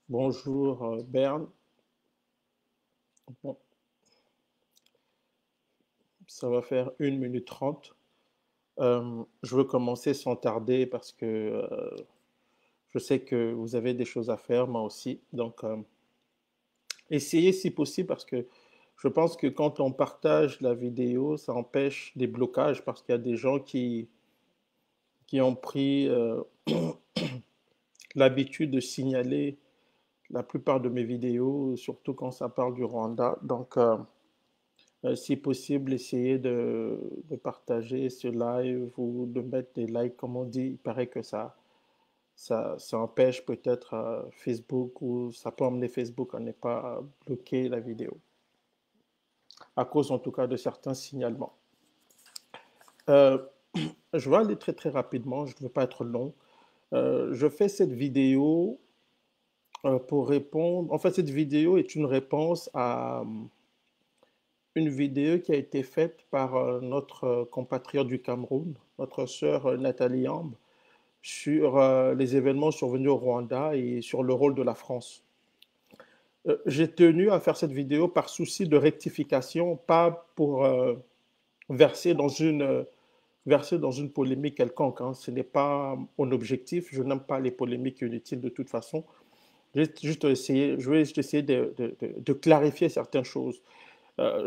Bonjour Berne. Bon, ça va faire 1 minute 30. Je veux commencer sans tarder parce que je sais que vous avez des choses à faire, moi aussi. Donc, essayez si possible parce que je pense que quand on partage la vidéo, ça empêche des blocages parce qu'il y a des gens qui ont pris l'habitude de signaler la plupart de mes vidéos, surtout quand ça parle du Rwanda. Donc, si possible, essayez de partager ce live ou de mettre des likes, comme on dit. Il paraît que ça empêche peut-être Facebook ou ça peut emmener Facebook à ne pas bloquer la vidéo, à cause en tout cas de certains signalements. Euh, je vais aller très très rapidement, je ne veux pas être long. Je fais cette vidéo pour répondre. En fait, cette vidéo est une réponse à une vidéo qui a été faite par notre compatriote du Cameroun, notre sœur Nathalie Ambe, sur les événements survenus au Rwanda et sur le rôle de la France. J'ai tenu à faire cette vidéo par souci de rectification, pas pour verser dans une polémique quelconque, hein. Ce n'est pas mon objectif. Je n'aime pas les polémiques inutiles de toute façon. Je vais juste essayer de clarifier certaines choses.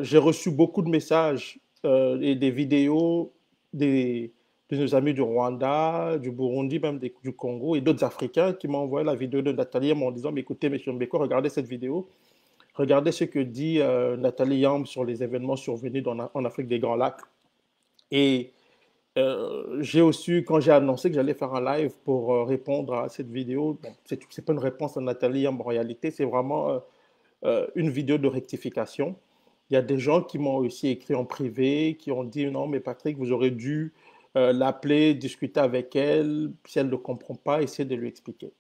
J'ai reçu beaucoup de messages et des vidéos des, de nos amis du Rwanda, du Burundi, même du Congo et d'autres Africains qui m'ont envoyé la vidéo de Nathalie Yamb en disant, mais écoutez, monsieur Mbeko, regardez cette vidéo, regardez ce que dit Nathalie Yamb sur les événements survenus en Afrique des Grands Lacs. Et j'ai aussi, quand j'ai annoncé que j'allais faire un live pour répondre à cette vidéo, bon, c'est pas une réponse à Nathalie Yamb en réalité, c'est vraiment une vidéo de rectification. Il y a des gens qui m'ont aussi écrit en privé, qui ont dit non, mais Patrick, vous aurez dû l'appeler, discuter avec elle. Si elle ne comprend pas, essayez de lui expliquer.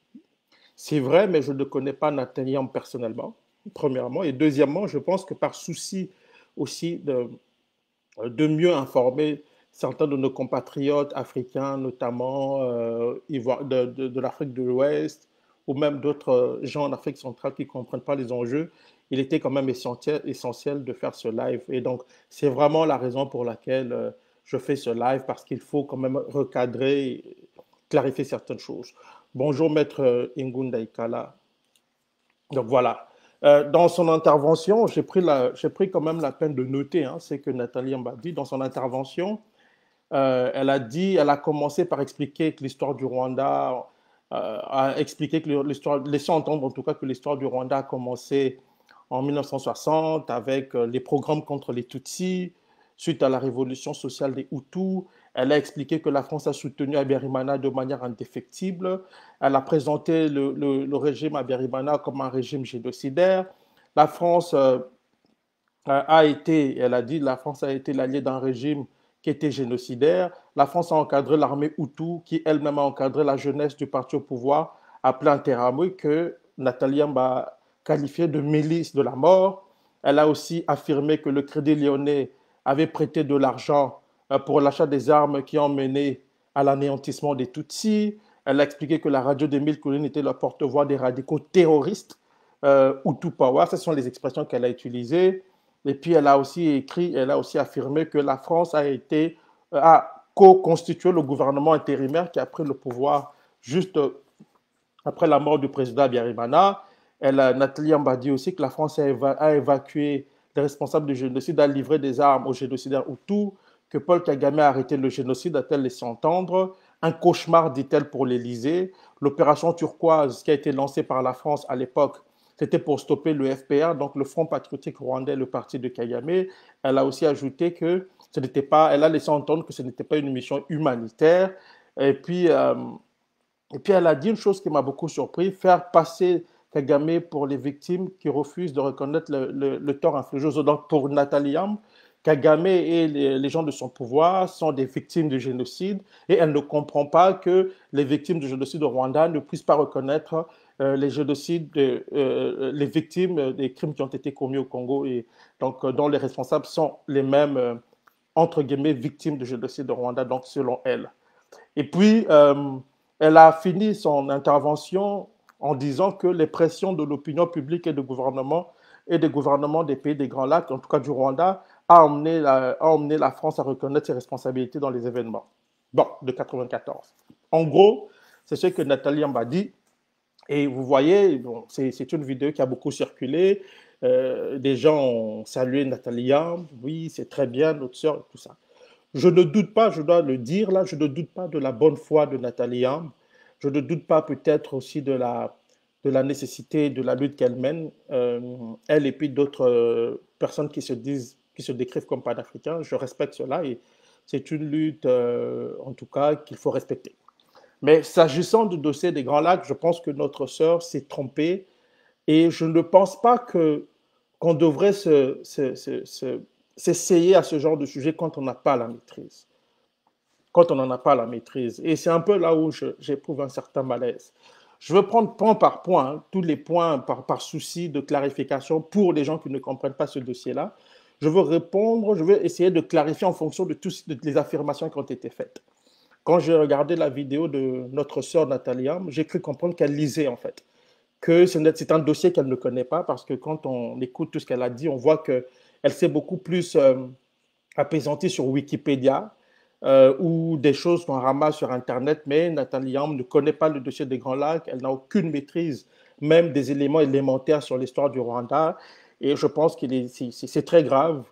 C'est vrai, mais je ne connais pas Nathalie personnellement, premièrement. Et deuxièmement, je pense que par souci aussi de mieux informer certains de nos compatriotes africains, notamment de l'Afrique de l'Ouest, ou même d'autres gens en Afrique centrale qui ne comprennent pas les enjeux, il était quand même essentiel de faire ce live. Et donc, c'est vraiment la raison pour laquelle je fais ce live, parce qu'il faut quand même recadrer, clarifier certaines choses. Bonjour, maître Ingunda Ikala. Donc voilà. Dans son intervention, j'ai pris quand même la peine de noter hein, ce que Nathalie m'a dit. Dans son intervention, elle a commencé par expliquer que l'histoire du Rwanda, a expliqué que l'histoire, laissant entendre en tout cas que l'histoire du Rwanda a commencé en 1960 avec les programmes contre les Tutsis, suite à la révolution sociale des Hutus. Elle a expliqué que la France a soutenu Abiyarimana de manière indéfectible. Elle a présenté le régime Abiyarimana comme un régime génocidaire. La France a été, elle a dit, la France a été l'allié d'un régime qui était génocidaire. La France a encadré l'armée Hutu, qui elle-même a encadré la jeunesse du parti au pouvoir, appelé Interamwe, que Nathalie a qualifié de milice de la mort. Elle a aussi affirmé que le Crédit Lyonnais avait prêté de l'argent pour l'achat des armes qui ont mené à l'anéantissement des Tutsis. Elle a expliqué que la radio d'Émile Collines était le porte-voix des radicaux terroristes Hutu Power. Ce sont les expressions qu'elle a utilisées. Et puis elle a aussi écrit, elle a aussi affirmé que la France a co-constitué le gouvernement intérimaire qui a pris le pouvoir juste après la mort du président Abiyarimana. Nathalie Yamb a dit aussi que la France a évacué les responsables du génocide, a livré des armes aux génocidaires Hutus, que Paul Kagame a arrêté le génocide, a-t-elle laissé entendre. Un cauchemar, dit-elle, pour l'Élysée. L'opération turquoise qui a été lancée par la France à l'époque, c'était pour stopper le FPR, donc le Front patriotique rwandais, le parti de Kagame. Elle a aussi ajouté que ce n'était pas, elle a laissé entendre que ce n'était pas une mission humanitaire. Et puis, euh, et puis elle a dit une chose qui m'a beaucoup surpris, faire passer Kagame pour les victimes qui refusent de reconnaître le tort infligé aux autres. Donc pour Nathalie Yamb, Kagame et les gens de son pouvoir sont des victimes du génocide et elle ne comprend pas que les victimes du génocide au Rwanda ne puissent pas reconnaître les génocides, les victimes des crimes qui ont été commis au Congo et donc dont les responsables sont les mêmes, entre guillemets, victimes du génocide au Rwanda, donc selon elle. Et puis, Elle a fini son intervention en disant que les pressions de l'opinion publique et des gouvernements des pays des Grands Lacs, en tout cas du Rwanda, a emmené la France à reconnaître ses responsabilités dans les événements. Bon, de 94. En gros, c'est ce que Nathalie Yamb a dit. Et vous voyez, bon, c'est une vidéo qui a beaucoup circulé. Des gens ont salué Nathalie Yamb. Oui, c'est très bien, notre sœur, et tout ça. Je ne doute pas, je dois le dire là, je ne doute pas de la bonne foi de Nathalie Yamb. Je ne doute pas peut-être aussi de la nécessité de la lutte qu'elle mène, elle et puis d'autres personnes qui se décrivent comme panafricains. Je respecte cela et c'est une lutte, en tout cas, qu'il faut respecter. Mais s'agissant du dossier des Grands Lacs, je pense que notre sœur s'est trompée et je ne pense pas qu'on devrait s'essayer à ce genre de sujet quand on n'a pas la maîtrise. Quand on n'en a pas la maîtrise. Et c'est un peu là où j'éprouve un certain malaise. Je veux prendre point par point, hein, tous les points par souci de clarification pour les gens qui ne comprennent pas ce dossier-là. Je veux répondre, je veux essayer de clarifier en fonction de toutes les affirmations qui ont été faites. Quand j'ai regardé la vidéo de notre sœur Nathalie Yamb, j'ai cru comprendre qu'elle lisait en fait, que c'est un dossier qu'elle ne connaît pas parce que quand on écoute tout ce qu'elle a dit, on voit qu'elle s'est beaucoup plus apaisantie sur Wikipédia ou des choses qu'on ramasse sur Internet, mais Nathalie Yamb ne connaît pas le dossier des Grands Lacs, elle n'a aucune maîtrise même des éléments élémentaires sur l'histoire du Rwanda et je pense que c'est très grave.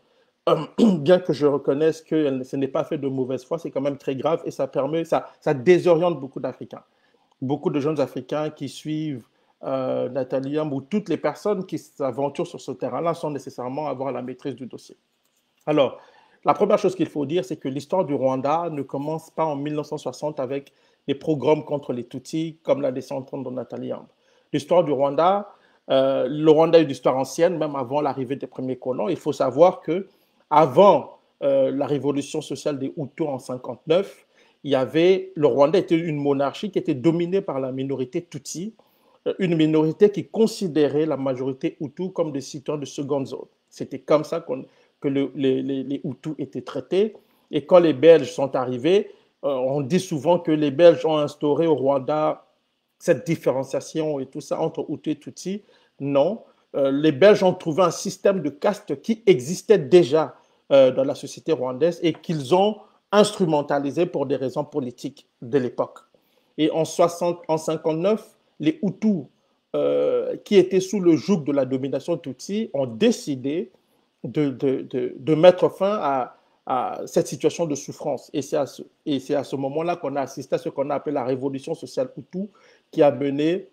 Bien que je reconnaisse que ce n'est pas fait de mauvaise foi, c'est quand même très grave et ça désoriente beaucoup d'Africains. Beaucoup de jeunes Africains qui suivent Nathalie Yamb ou toutes les personnes qui s'aventurent sur ce terrain-là sans nécessairement avoir la maîtrise du dossier. Alors, la première chose qu'il faut dire, c'est que l'histoire du Rwanda ne commence pas en 1960 avec les pogroms contre les Tutsis, comme la descendante de Nathalie Yamb. L'histoire du Rwanda, le Rwanda est une histoire ancienne, même avant l'arrivée des premiers colons. Il faut savoir que avant la révolution sociale des Hutus en 59, le Rwanda était une monarchie qui était dominée par la minorité Tutsi, une minorité qui considérait la majorité Hutu comme des citoyens de seconde zone. C'était comme ça que les Hutus étaient traités. Et quand les Belges sont arrivés, on dit souvent que les Belges ont instauré au Rwanda cette différenciation et tout ça entre Hutu et Tutsi. Non. Les Belges ont trouvé un système de caste qui existait déjà dans la société rwandaise et qu'ils ont instrumentalisé pour des raisons politiques de l'époque. Et en 59, les Hutus qui étaient sous le joug de la domination Tutsi ont décidé de mettre fin à cette situation de souffrance. Et c'est à ce moment-là qu'on a assisté à ce qu'on a appelé la révolution sociale Hutu, qui a mené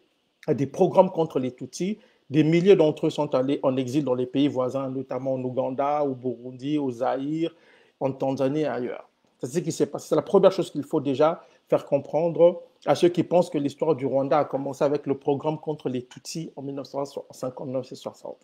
à des programmes contre les Tutsis. Des milliers d'entre eux sont allés en exil dans les pays voisins, notamment en Ouganda, au Burundi, au Zaïre, en Tanzanie et ailleurs. C'est ce qui s'est passé. C'est la première chose qu'il faut déjà faire comprendre à ceux qui pensent que l'histoire du Rwanda a commencé avec le programme contre les Tutsis en 1959 et 60.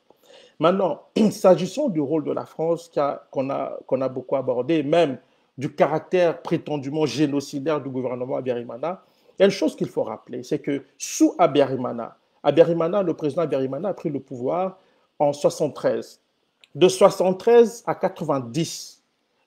Maintenant, s'agissant du rôle de la France qu'on a beaucoup abordé, même du caractère prétendument génocidaire du gouvernement Abiyarimana, il y a une chose qu'il faut rappeler, c'est que sous Abiyarimana, le président Abiyarimana a pris le pouvoir en 73. De 73 à 90,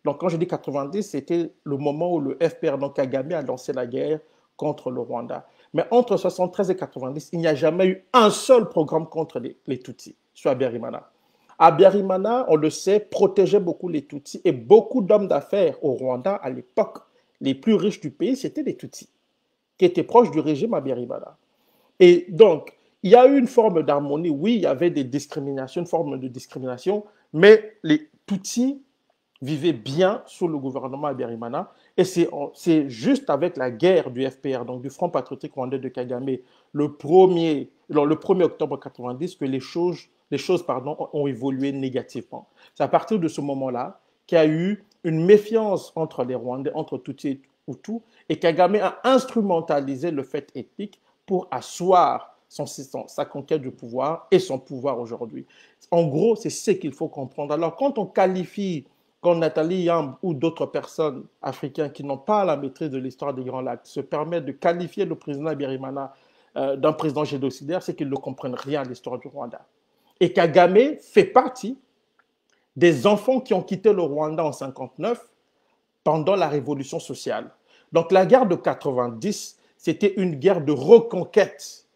donc quand je dis 90, c'était le moment où le FPR, donc Kagame, a lancé la guerre contre le Rwanda. Mais entre 73 et 90, il n'y a jamais eu un seul programme contre les Tutsis, sur Abiyarimana. Abiyarimana, on le sait, protégeait beaucoup les Tutsis et beaucoup d'hommes d'affaires au Rwanda à l'époque, les plus riches du pays, c'était les Tutsis, qui étaient proches du régime Abiyarimana. Et donc, il y a eu une forme d'harmonie. Oui, il y avait des discriminations, une forme de discrimination, mais les Tutsis vivaient bien sous le gouvernement Abiyarimana. Et c'est juste avec la guerre du FPR, donc du Front Patriotique Rwandais de Kagame, le 1er octobre 90, que les choses ont évolué négativement. C'est à partir de ce moment-là qu'il y a eu une méfiance entre les Rwandais, entre Tutsis et Hutus, et Kagame a instrumentalisé le fait ethnique pour asseoir sa conquête du pouvoir et son pouvoir aujourd'hui. En gros, c'est ce qu'il faut comprendre. Alors, quand on qualifie, quand Nathalie Yamb ou d'autres personnes africaines qui n'ont pas la maîtrise de l'histoire des Grands Lacs se permettent de qualifier le président Abiyarimana d'un président génocidaire, c'est qu'ils ne comprennent rien à l'histoire du Rwanda. Et Kagame fait partie des enfants qui ont quitté le Rwanda en 1959 pendant la révolution sociale. Donc la guerre de 90, c'était une guerre de reconquête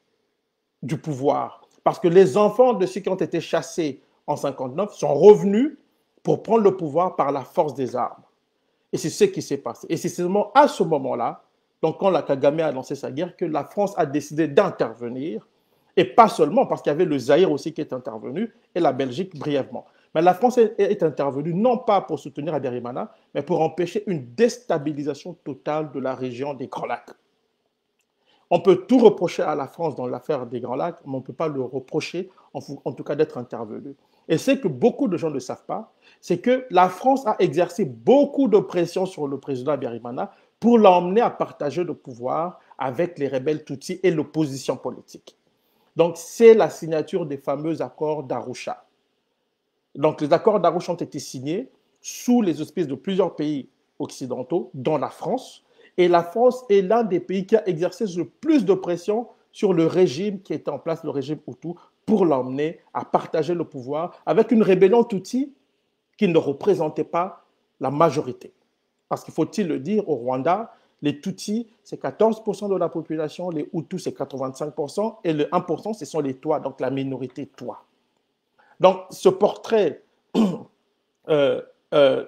du pouvoir. Parce que les enfants de ceux qui ont été chassés en 59 sont revenus pour prendre le pouvoir par la force des armes. Et c'est ce qui s'est passé. Et c'est seulement à ce moment-là, donc quand la Kagame a lancé sa guerre, que la France a décidé d'intervenir. Et pas seulement, parce qu'il y avait le Zaïre aussi qui est intervenu, et la Belgique brièvement. Mais la France est intervenue non pas pour soutenir Habyarimana, mais pour empêcher une déstabilisation totale de la région des Grands Lacs. On peut tout reprocher à la France dans l'affaire des Grands Lacs, mais on ne peut pas le reprocher, en tout cas, d'être intervenu. Et ce que beaucoup de gens ne savent pas, c'est que la France a exercé beaucoup de pression sur le président Habyarimana pour l'emmener à partager le pouvoir avec les rebelles Tutsis et l'opposition politique. Donc, c'est la signature des fameux accords d'Arusha. Donc, les accords d'Arusha ont été signés sous les auspices de plusieurs pays occidentaux, dont la France. Et la France est l'un des pays qui a exercé le plus de pression sur le régime qui était en place, le régime Hutu, pour l'emmener à partager le pouvoir avec une rébellion Tutsi qui ne représentait pas la majorité. Parce qu'il faut-il le dire, au Rwanda, les Tutsis, c'est 14% de la population, les Hutus, c'est 85%, et le 1%, ce sont les Twa, donc la minorité Twa. Donc, ce portrait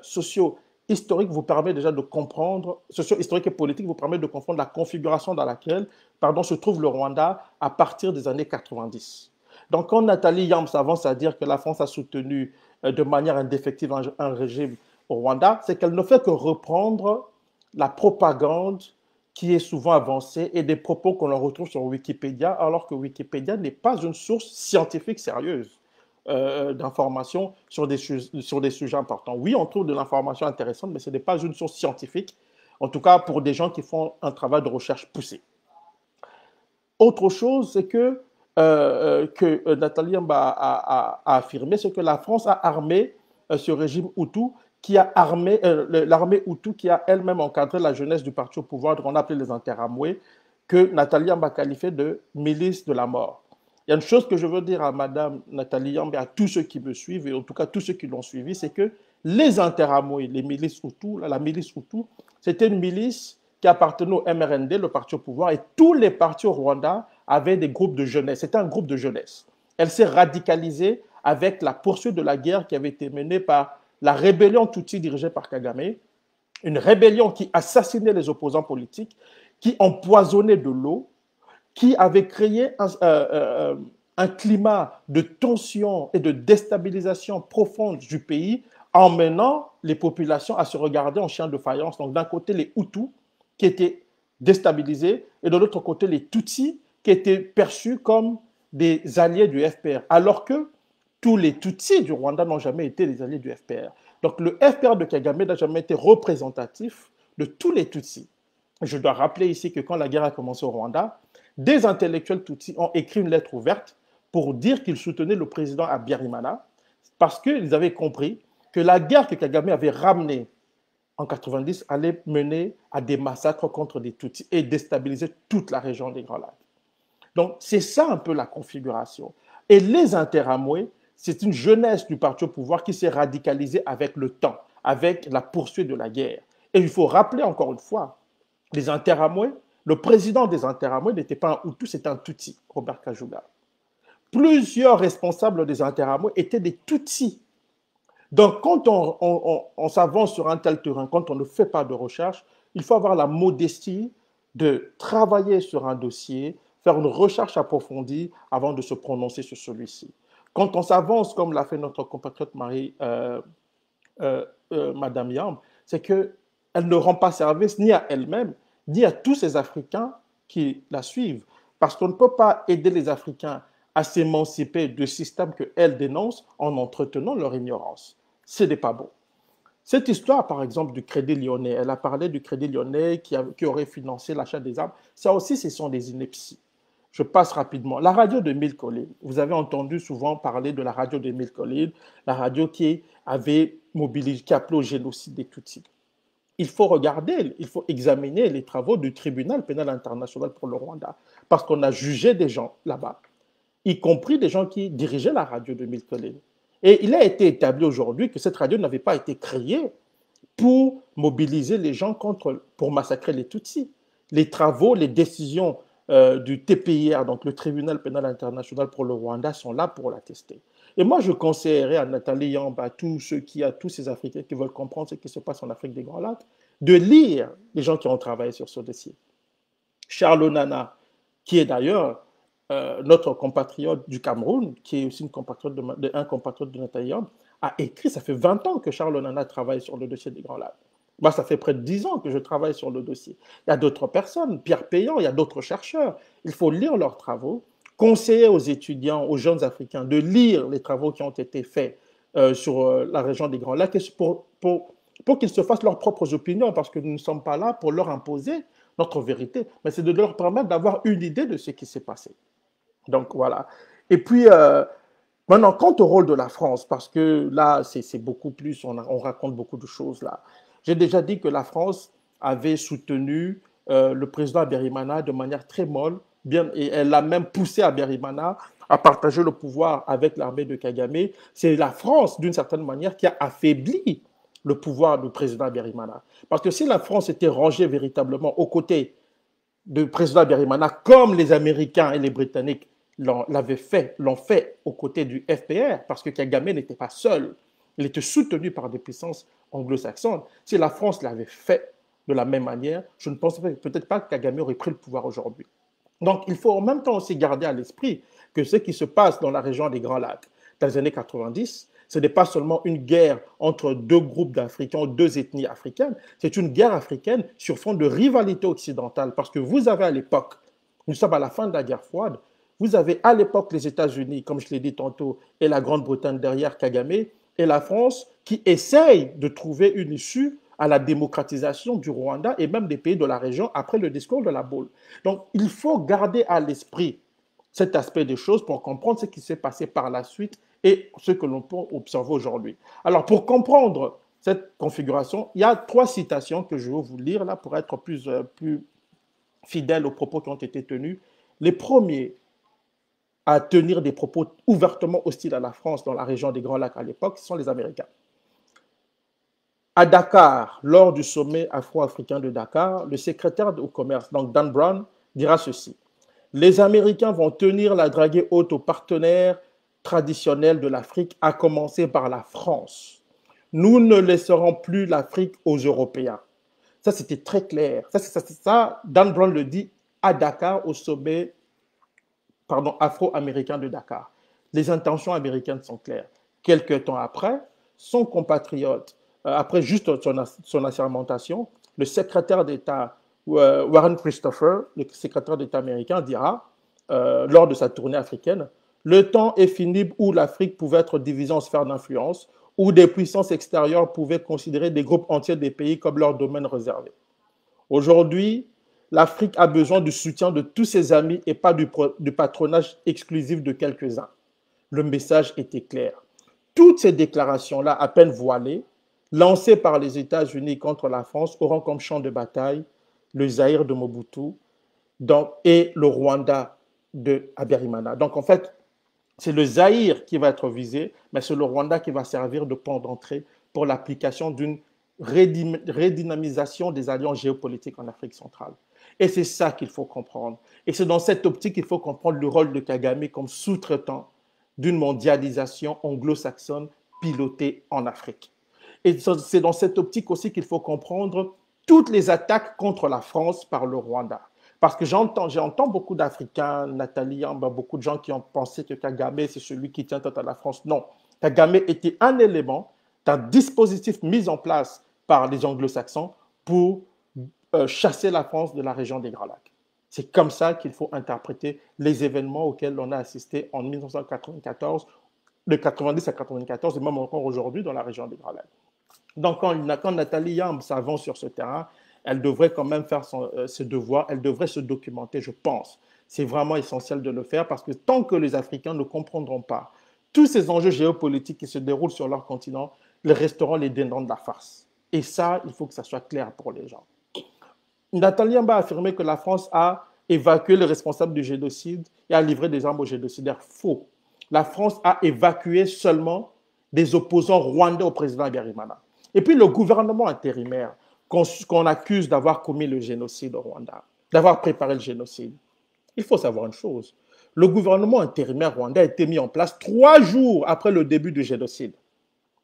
socio-historique vous permet déjà de comprendre, socio-historique et politique vous permet de comprendre la configuration dans laquelle se trouve le Rwanda à partir des années 90. Donc, quand Nathalie Yams avance à dire que la France a soutenu de manière indéfectible un régime au Rwanda, c'est qu'elle ne fait que reprendre la propagande qui est souvent avancée et des propos qu'on retrouve sur Wikipédia, alors que Wikipédia n'est pas une source scientifique sérieuse d'informations sur des sujets importants. Oui, on trouve de l'information intéressante, mais ce n'est pas une source scientifique, en tout cas pour des gens qui font un travail de recherche poussé. Autre chose, c'est que Nathalie a affirmé, c'est que la France a armé ce régime Hutu, qui a armé l'armée Hutu qui a elle-même encadré la jeunesse du parti au pouvoir, qu'on appelait les Interamwe, que Nathalie Yamb a qualifié de milice de la mort. Il y a une chose que je veux dire à Madame Nathalie Yamb et à tous ceux qui me suivent, et en tout cas tous ceux qui l'ont suivi, c'est que les Interamwe, les milices Hutu, la milice Hutu, c'était une milice qui appartenait au MRND, le parti au pouvoir, et tous les partis au Rwanda avaient des groupes de jeunesse. C'était un groupe de jeunesse. Elle s'est radicalisée avec la poursuite de la guerre qui avait été menée par la rébellion Tutsi dirigée par Kagame, une rébellion qui assassinait les opposants politiques, qui empoisonnait de l'eau, qui avait créé un climat de tension et de déstabilisation profonde du pays, emmenant les populations à se regarder en chien de faïence. Donc d'un côté les Hutus qui étaient déstabilisés et de l'autre côté les Tutsis qui étaient perçus comme des alliés du FPR, alors que tous les Tutsis du Rwanda n'ont jamais été des alliés du FPR. Donc le FPR de Kagame n'a jamais été représentatif de tous les Tutsis. Je dois rappeler ici que quand la guerre a commencé au Rwanda, des intellectuels Tutsis ont écrit une lettre ouverte pour dire qu'ils soutenaient le président Habyarimana parce qu'ils avaient compris que la guerre que Kagame avait ramenée en 90 allait mener à des massacres contre des Tutsis et déstabiliser toute la région des Grands Lacs. Donc, c'est ça un peu la configuration. Et les Interamwe, c'est une jeunesse du parti au pouvoir qui s'est radicalisée avec le temps, avec la poursuite de la guerre. Et il faut rappeler encore une fois, les Interamwe, le président des Interamwe n'était pas un Hutu, c'était un Tutsi, Robert Kajuga. Plusieurs responsables des Interamwe étaient des Tutsis. Donc, quand on s'avance sur un tel terrain, quand on ne fait pas de recherche, il faut avoir la modestie de travailler sur un dossier, faire une recherche approfondie avant de se prononcer sur celui-ci. Quand on s'avance, comme l'a fait notre compatriote Madame Yamb, c'est qu'elle ne rend pas service ni à elle-même, ni à tous ces Africains qui la suivent. Parce qu'on ne peut pas aider les Africains à s'émanciper du système qu'elle dénonce en entretenant leur ignorance. Ce n'est pas bon. Cette histoire, par exemple, du Crédit Lyonnais, elle a parlé du Crédit Lyonnais qui aurait financé l'achat des armes. Ça aussi, ce sont des inepties. Je passe rapidement. La radio de Mille Collines. Vous avez entendu souvent parler de la radio de Mille Collines, la radio qui avait mobilisé, qui appelait au génocide des Tutsis. Il faut regarder, il faut examiner les travaux du tribunal pénal international pour le Rwanda, parce qu'on a jugé des gens là-bas, y compris des gens qui dirigeaient la radio de Mille Collines. Et il a été établi aujourd'hui que cette radio n'avait pas été créée pour mobiliser les gens pour massacrer les Tutsis. les travaux, les décisions du TPIR, donc le Tribunal pénal international pour le Rwanda, sont là pour l'attester. Et moi, je conseillerais à Nathalie Yamba, à tous ces Africains qui veulent comprendre ce qui se passe en Afrique des Grands Lacs, de lire les gens qui ont travaillé sur ce dossier. Charles Onana, qui est d'ailleurs notre compatriote du Cameroun, qui est aussi un compatriote de Nathalie Yamba, a écrit, ça fait 20 ans que Charles Onana travaille sur le dossier des Grands Lacs. Moi, ça fait près de 10 ans que je travaille sur le dossier. Il y a d'autres personnes, Pierre Payan, il y a d'autres chercheurs. Il faut lire leurs travaux, conseiller aux étudiants, aux jeunes Africains de lire les travaux qui ont été faits sur la région des Grands Lacs pour qu'ils se fassent leurs propres opinions, parce que nous ne sommes pas là pour leur imposer notre vérité, mais c'est de leur permettre d'avoir une idée de ce qui s'est passé. Donc voilà. Et puis, maintenant, quant au rôle de la France, parce que là, c'est beaucoup plus, on raconte beaucoup de choses là. J'ai déjà dit que la France avait soutenu le président Habyarimana de manière très molle, bien, et elle a même poussé Habyarimana à partager le pouvoir avec l'armée de Kagame. C'est la France, d'une certaine manière, qui a affaibli le pouvoir du président Habyarimana. Parce que si la France était rangée véritablement aux côtés du président Habyarimana, comme les Américains et les Britanniques l'ont fait aux côtés du FPR, parce que Kagame n'était pas seul, il était soutenu par des puissances anglo-saxonnes. Si la France l'avait fait de la même manière, je ne pense peut-être pas que Kagame aurait pris le pouvoir aujourd'hui. Donc, il faut en même temps aussi garder à l'esprit que ce qui se passe dans la région des Grands Lacs dans les années 90, ce n'est pas seulement une guerre entre deux groupes d'Africains, deux ethnies africaines, c'est une guerre africaine sur fond de rivalité occidentale. Parce que vous avez à l'époque, nous sommes à la fin de la guerre froide, vous avez à l'époque les États-Unis, comme je l'ai dit tantôt, et la Grande-Bretagne derrière Kagame, et la France qui essaye de trouver une issue à la démocratisation du Rwanda et même des pays de la région après le discours de la Baule. Donc, il faut garder à l'esprit cet aspect des choses pour comprendre ce qui s'est passé par la suite et ce que l'on peut observer aujourd'hui. Alors, pour comprendre cette configuration, il y a 3 citations que je vais vous lire là pour être plus fidèle aux propos qui ont été tenus. Les premiers à tenir des propos ouvertement hostiles à la France dans la région des Grands Lacs à l'époque, ce sont les Américains. À Dakar, lors du sommet afro-africain de Dakar, le secrétaire au commerce, donc Dan Brown, dira ceci. Les Américains vont tenir la draguée haute aux partenaires traditionnels de l'Afrique, à commencer par la France. Nous ne laisserons plus l'Afrique aux Européens. Ça, c'était très clair. Ça, Dan Brown le dit à Dakar, au sommet afro-américain de Dakar. Les intentions américaines sont claires. Quelques temps après, son compatriote, après juste son assermentation, le secrétaire d'État Warren Christopher, le secrétaire d'État américain, dira, lors de sa tournée africaine, le temps est fini où l'Afrique pouvait être divisée en sphères d'influence, où des puissances extérieures pouvaient considérer des groupes entiers des pays comme leur domaine réservé. Aujourd'hui, l'Afrique a besoin du soutien de tous ses amis et pas du patronage exclusif de quelques-uns. Le message était clair. Toutes ces déclarations-là, à peine voilées, lancées par les États-Unis contre la France, auront comme champ de bataille le Zaïre de Mobutu et le Rwanda de Habyarimana. Donc en fait, c'est le Zaïre qui va être visé, mais c'est le Rwanda qui va servir de pont d'entrée pour l'application d'une redynamisation des alliances géopolitiques en Afrique centrale. Et c'est ça qu'il faut comprendre. Et c'est dans cette optique qu'il faut comprendre le rôle de Kagame comme sous-traitant d'une mondialisation anglo-saxonne pilotée en Afrique. Et c'est dans cette optique aussi qu'il faut comprendre toutes les attaques contre la France par le Rwanda. Parce que j'entends beaucoup d'Africains, Nathalie, beaucoup de gens qui ont pensé que Kagame, c'est celui qui tient tête à la France. Non, Kagame était un élément d'un dispositif mis en place par les anglo-saxons pour chasser la France de la région des Grands Lacs. C'est comme ça qu'il faut interpréter les événements auxquels on a assisté en 1994, de 90 à 94, et même encore aujourd'hui dans la région des Grands Lacs. Donc, quand Nathalie Yamb s'avance sur ce terrain, elle devrait quand même faire ses devoirs, elle devrait se documenter, je pense. C'est vraiment essentiel de le faire parce que tant que les Africains ne comprendront pas tous ces enjeux géopolitiques qui se déroulent sur leur continent, ils resteront les dindons de la farce. Et ça, il faut que ça soit clair pour les gens. Nathalie Yamb a affirmé que la France a évacué les responsables du génocide et a livré des armes aux génocidaires. Faux. La France a évacué seulement des opposants rwandais au président Habyarimana. Et puis le gouvernement intérimaire qu'on accuse d'avoir commis le génocide au Rwanda. d'avoir préparé le génocide. Il faut savoir une chose. Le gouvernement intérimaire rwandais a été mis en place 3 jours après le début du génocide.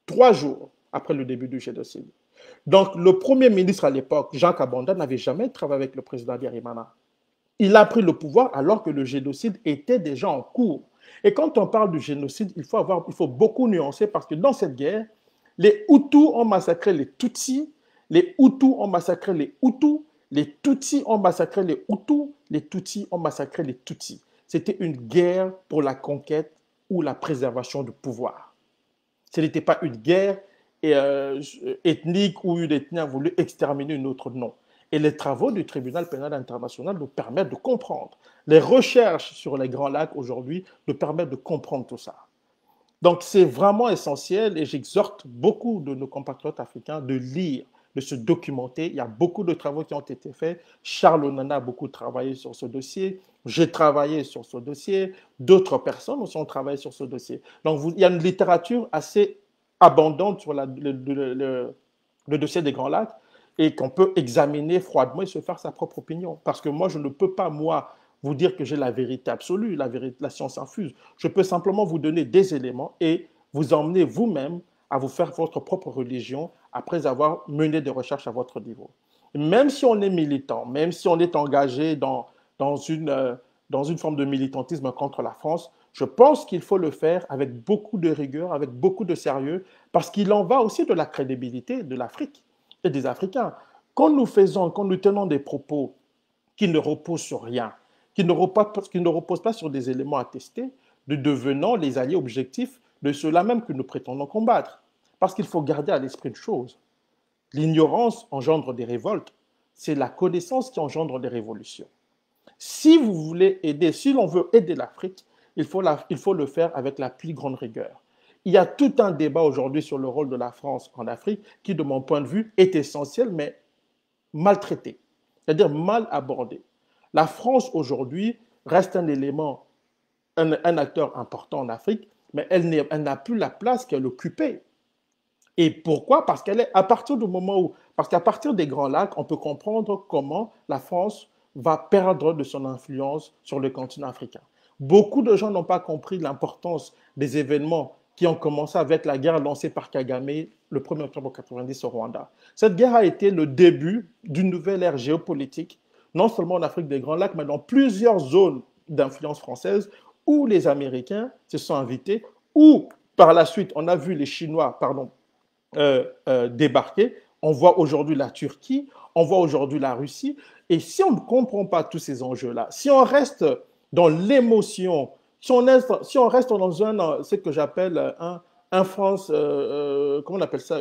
3 jours après le début du génocide. Donc, le premier ministre à l'époque, Jean Kabanda, n'avait jamais travaillé avec le président Habyarimana. Il a pris le pouvoir alors que le génocide était déjà en cours. Et quand on parle du génocide, il faut beaucoup nuancer parce que dans cette guerre, les Hutus ont massacré les Tutsis, les Hutus ont massacré les Hutus, les Tutsis ont massacré les Hutus, les Tutsis ont massacré les Tutsis. C'était une guerre pour la conquête ou la préservation du pouvoir. Ce n'était pas une guerre ethnique où une ethnie a voulu exterminer une autre, non. Et les travaux du tribunal pénal international nous permettent de comprendre. Les recherches sur les Grands Lacs aujourd'hui nous permettent de comprendre tout ça. Donc c'est vraiment essentiel et j'exhorte beaucoup de nos compatriotes africains de lire, de se documenter. Il y a beaucoup de travaux qui ont été faits. Charles Onana a beaucoup travaillé sur ce dossier. J'ai travaillé sur ce dossier. D'autres personnes aussi ont travaillé sur ce dossier. Donc il y a une littérature assez abondante sur le dossier des Grands Lacs et qu'on peut examiner froidement et se faire sa propre opinion. Parce que moi, je ne peux pas, moi, vous dire que j'ai la vérité absolue, la science infuse. Je peux simplement vous donner des éléments et vous emmener vous-même à vous faire votre propre religion après avoir mené des recherches à votre niveau. Même si on est militant, même si on est engagé dans une forme de militantisme contre la France, je pense qu'il faut le faire avec beaucoup de rigueur, avec beaucoup de sérieux, parce qu'il en va aussi de la crédibilité de l'Afrique et des Africains. Quand nous tenons des propos qui ne reposent sur rien, qui ne reposent pas sur des éléments attestés, nous devenons les alliés objectifs de ceux-là même que nous prétendons combattre. Parce qu'il faut garder à l'esprit une chose. L'ignorance engendre des révoltes. C'est la connaissance qui engendre des révolutions. Si vous voulez aider, si l'on veut aider l'Afrique, il faut le faire avec la plus grande rigueur. Il y a tout un débat aujourd'hui sur le rôle de la France en Afrique qui, de mon point de vue, est essentiel, mais maltraité, c'est-à-dire mal abordé. La France aujourd'hui reste un élément, un acteur important en Afrique, mais elle n'a plus la place qu'elle occupait. Et pourquoi? Parce qu'à partir des Grands Lacs, on peut comprendre comment la France va perdre de son influence sur le continent africain. Beaucoup de gens n'ont pas compris l'importance des événements qui ont commencé avec la guerre lancée par Kagame le 1er octobre 1990 au Rwanda. Cette guerre a été le début d'une nouvelle ère géopolitique, non seulement en Afrique des Grands Lacs, mais dans plusieurs zones d'influence française où les Américains se sont invités, où par la suite on a vu les Chinois, débarquer. On voit aujourd'hui la Turquie, on voit aujourd'hui la Russie. Et si on ne comprend pas tous ces enjeux-là, si on reste dans l'émotion, si on reste dans ce que j'appelle un France, comment on appelle ça,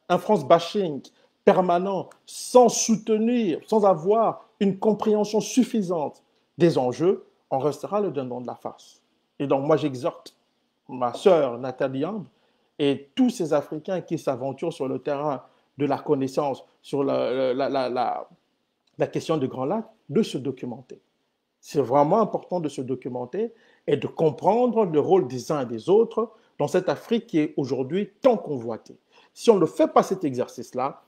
un France bashing permanent, sans soutenir, sans avoir une compréhension suffisante des enjeux, on restera le dindon de la farce. Et donc moi j'exhorte ma sœur Nathalie Ambe et tous ces Africains qui s'aventurent sur le terrain de la connaissance sur la question du Grand Lac, de se documenter. C'est vraiment important de se documenter et de comprendre le rôle des uns et des autres dans cette Afrique qui est aujourd'hui tant convoitée. Si on ne fait pas cet exercice-là,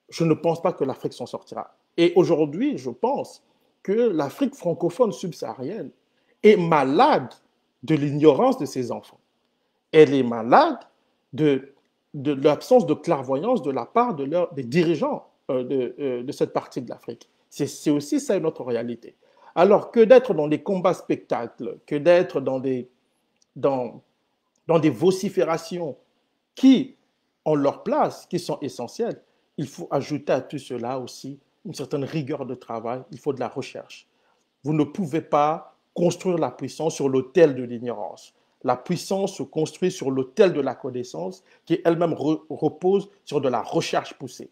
je ne pense pas que l'Afrique s'en sortira. Et aujourd'hui, je pense que l'Afrique francophone subsaharienne est malade de l'ignorance de ses enfants. Elle est malade de l'absence de clairvoyance de la part des dirigeants de cette partie de l'Afrique. C'est aussi ça notre réalité. Alors que d'être dans des combats spectacles, que d'être dans des vociférations qui ont leur place, qui sont essentielles, il faut ajouter à tout cela aussi une certaine rigueur de travail, il faut de la recherche. Vous ne pouvez pas construire la puissance sur l'autel de l'ignorance. La puissance se construit sur l'autel de la connaissance qui elle-même repose sur de la recherche poussée.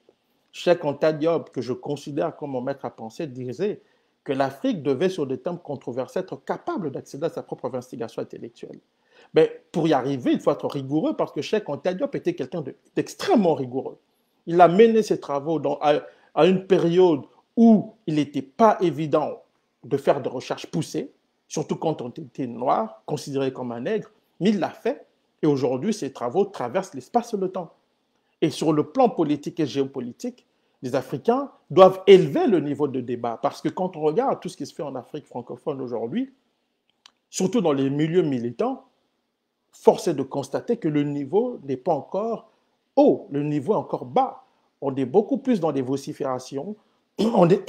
Cheikh Anta Diop, que je considère comme mon maître à penser, disait que l'Afrique devait, sur des thèmes controversés, être capable d'accéder à sa propre investigation intellectuelle. Mais pour y arriver, il faut être rigoureux parce que Cheikh Anta Diop était quelqu'un d'extrêmement rigoureux. Il a mené ses travaux à une période où il n'était pas évident de faire de recherches poussées, surtout quand on était noir, considéré comme un nègre, mais il l'a fait et aujourd'hui ses travaux traversent l'espace et le temps. Et sur le plan politique et géopolitique, Les Africains doivent élever le niveau de débat parce que quand on regarde tout ce qui se fait en Afrique francophone aujourd'hui, surtout dans les milieux militants, force est de constater que le niveau n'est pas encore haut, le niveau est encore bas. On est beaucoup plus dans des vociférations, on est,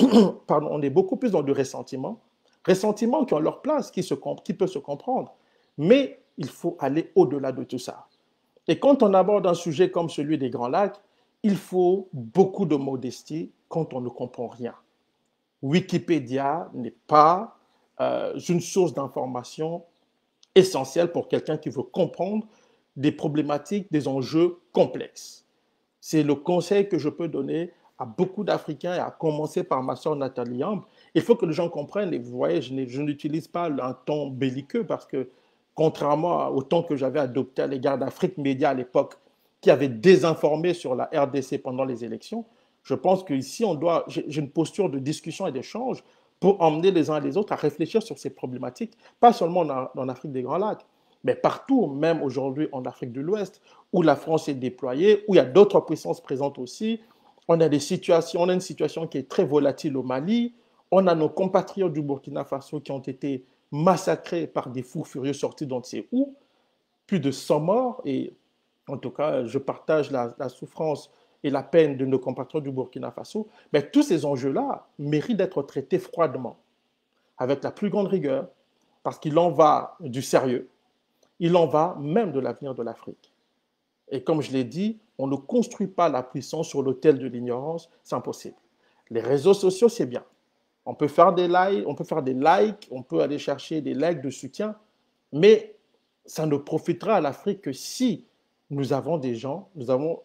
pardon, on est beaucoup plus dans du ressentiment, ressentiments qui ont leur place, qui peuvent se comprendre, mais il faut aller au-delà de tout ça. Et quand on aborde un sujet comme celui des Grands Lacs, il faut beaucoup de modestie quand on ne comprend rien. Wikipédia n'est pas une source d'information essentielle pour quelqu'un qui veut comprendre des problématiques, des enjeux complexes. C'est le conseil que je peux donner à beaucoup d'Africains et à commencer par ma soeur Nathalie Ambre. Il faut que les gens comprennent, et vous voyez, je n'utilise pas un ton belliqueux parce que contrairement au ton que j'avais adopté à l'égard d'Afrique Média à l'époque, qui avait désinformé sur la RDC pendant les élections, je pense qu'ici, j'ai une posture de discussion et d'échange pour emmener les uns et les autres à réfléchir sur ces problématiques, pas seulement en Afrique des Grands Lacs, mais partout, même aujourd'hui en Afrique de l'Ouest, où la France est déployée, où il y a d'autres puissances présentes aussi. On a une situation qui est très volatile au Mali. On a nos compatriotes du Burkina Faso qui ont été massacrés par des fous furieux sortis d'on ne sait où. Plus de 100 morts. Et en tout cas, je partage la souffrance et la peine de nos compatriotes du Burkina Faso. Mais tous ces enjeux-là méritent d'être traités froidement, avec la plus grande rigueur, parce qu'il en va du sérieux. Il en va même de l'avenir de l'Afrique. Et comme je l'ai dit, on ne construit pas la puissance sur l'autel de l'ignorance, c'est impossible. Les réseaux sociaux, c'est bien. On peut faire des likes, on peut aller chercher des likes de soutien, mais ça ne profitera à l'Afrique que si nous avons des gens,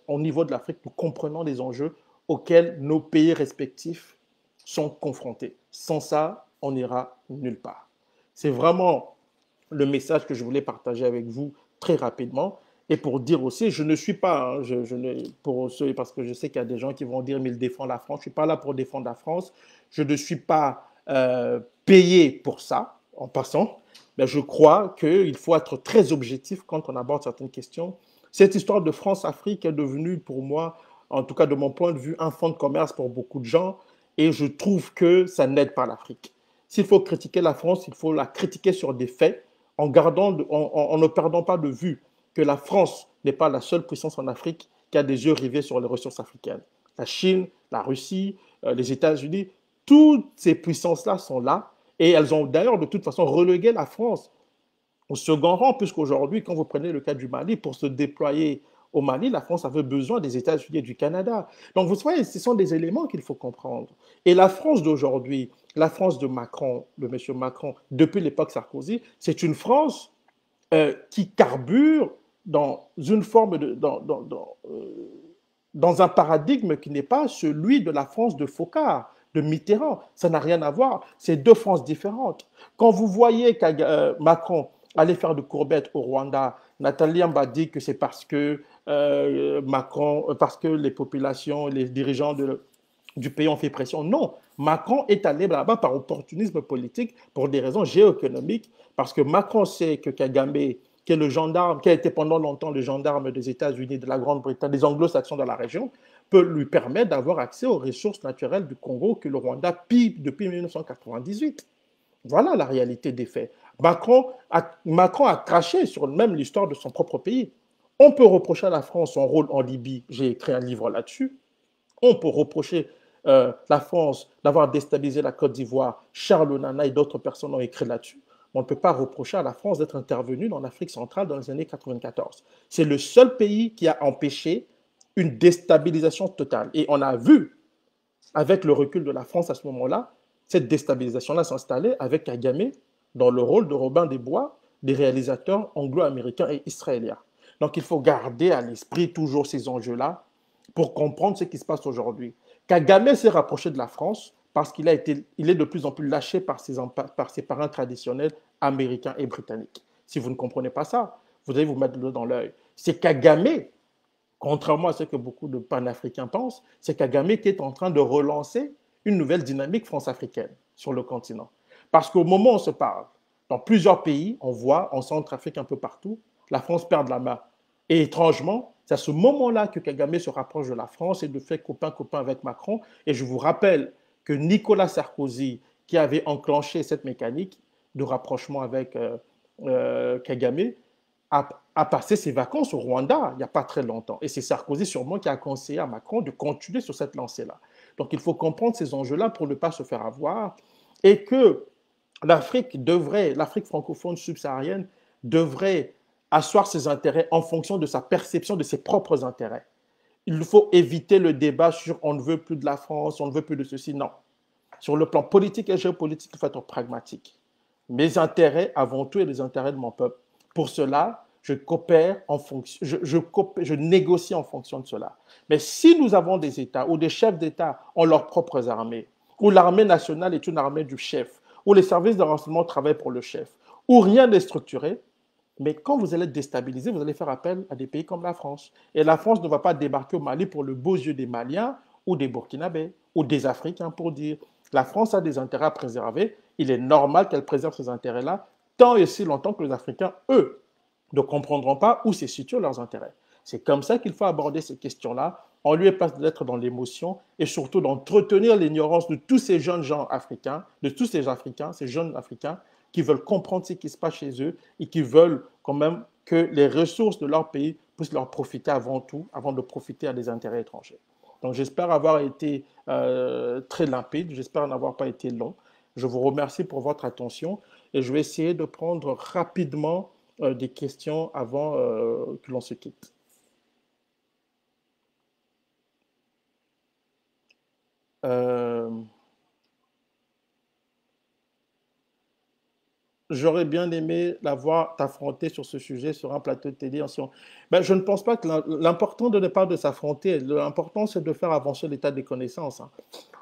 au niveau de l'Afrique, nous comprenons les enjeux auxquels nos pays respectifs sont confrontés. Sans ça, on n'ira nulle part. C'est vraiment le message que je voulais partager avec vous très rapidement. Et pour dire aussi, je ne suis pas, hein, pour ceux, parce que je sais qu'il y a des gens qui vont dire, mais il défend la France. Je ne suis pas là pour défendre la France. Je ne suis pas payé pour ça, en passant. Mais je crois qu'il faut être très objectif quand on aborde certaines questions. Cette histoire de France-Afrique est devenue pour moi, en tout cas de mon point de vue, un fonds de commerce pour beaucoup de gens. Et je trouve que ça n'aide pas l'Afrique. S'il faut critiquer la France, il faut la critiquer sur des faits, en ne perdant pas de vue que la France n'est pas la seule puissance en Afrique qui a des yeux rivés sur les ressources africaines. La Chine, la Russie, les États-Unis, toutes ces puissances-là sont là et elles ont d'ailleurs de toute façon relégué la France au second rang, puisqu'aujourd'hui, quand vous prenez le cas du Mali, pour se déployer au Mali, la France avait besoin des États-Unis et du Canada. Donc, vous voyez, ce sont des éléments qu'il faut comprendre. Et la France d'aujourd'hui, la France de Macron, de M. Macron, depuis l'époque Sarkozy, c'est une France qui carbure dans une forme dans un paradigme qui n'est pas celui de la France de Foccart, de Mitterrand. Ça n'a rien à voir. C'est deux Frances différentes. Quand vous voyez Macron aller faire de courbettes au Rwanda, Nathalie Amba dit que c'est parce que parce que les populations, les dirigeants du pays ont fait pression. Non, Macron est allé là-bas par opportunisme politique pour des raisons géoéconomiques, parce que Macron sait que Kagame, qui est le gendarme, qui a été pendant longtemps le gendarme des États-Unis, de la Grande-Bretagne, des anglo-saxons dans la région, peut lui permettre d'avoir accès aux ressources naturelles du Congo que le Rwanda pille depuis 1998. Voilà la réalité des faits. Macron a craché sur même l'histoire de son propre pays. On peut reprocher à la France son rôle en Libye. J'ai écrit un livre là-dessus. On peut reprocher la France d'avoir déstabilisé la Côte d'Ivoire. Charles Nana et d'autres personnes ont écrit là-dessus. On ne peut pas reprocher à la France d'être intervenue dans l'Afrique centrale dans les années 94. C'est le seul pays qui a empêché une déstabilisation totale. Et on a vu, avec le recul de la France à ce moment-là, cette déstabilisation-là s'installait avec Kagame dans le rôle de Robin des Bois, des réalisateurs anglo-américains et israéliens. Donc il faut garder à l'esprit toujours ces enjeux-là pour comprendre ce qui se passe aujourd'hui. Kagame s'est rapproché de la France parce qu'il est de plus en plus lâché par ses parrains traditionnels américains et britanniques. Si vous ne comprenez pas ça, vous allez vous mettre le doigt dans l'œil. C'est Kagame, contrairement à ce que beaucoup de panafricains pensent, c'est Kagame qui est en train de relancer une nouvelle dynamique france-africaine sur le continent. Parce qu'au moment où on se parle, dans plusieurs pays, on voit, en Centrafrique un peu partout, la France perd la main. Et étrangement, c'est à ce moment-là que Kagame se rapproche de la France et de fait copain-copain avec Macron. Et je vous rappelle que Nicolas Sarkozy, qui avait enclenché cette mécanique de rapprochement avec Kagame, a passé ses vacances au Rwanda il n'y a pas très longtemps. Et c'est Sarkozy sûrement qui a conseillé à Macron de continuer sur cette lancée-là. Donc il faut comprendre ces enjeux-là pour ne pas se faire avoir et que l'Afrique francophone subsaharienne devrait asseoir ses intérêts en fonction de sa perception de ses propres intérêts. Il faut éviter le débat sur on ne veut plus de la France, on ne veut plus de ceci. Non. Sur le plan politique et géopolitique, il faut être pragmatique. Mes intérêts avant tout et les intérêts de mon peuple. Pour cela, je coopère en fonction, je négocie en fonction de cela. Mais si nous avons des États où des chefs d'État ont leurs propres armées, où l'armée nationale est une armée du chef, où les services de renseignement travaillent pour le chef, où rien n'est structuré, mais quand vous allez être déstabilisé, vous allez faire appel à des pays comme la France. Et la France ne va pas débarquer au Mali pour le beau yeux des Maliens ou des Burkinabés ou des Africains pour dire la France a des intérêts à préserver. Il est normal qu'elle préserve ces intérêts-là tant et si longtemps que les Africains, eux, ne comprendront pas où se situent leurs intérêts. C'est comme ça qu'il faut aborder ces questions-là. En lieu et place d'être dans l'émotion et surtout d'entretenir l'ignorance de tous ces jeunes gens africains, de tous ces Africains, ces jeunes Africains qui veulent comprendre ce qui se passe chez eux et qui veulent quand même que les ressources de leur pays puissent leur profiter avant tout, avant de profiter à des intérêts étrangers. Donc j'espère avoir été très limpide, j'espère n'avoir pas été long. Je vous remercie pour votre attention et je vais essayer de prendre rapidement des questions avant que l'on se quitte. Euh, J'aurais bien aimé la voir t'affronter sur ce sujet sur un plateau de télé. Ben, je ne pense pas que l'important de ne pas de s'affronter, l'important c'est de faire avancer l'état des connaissances. Hein.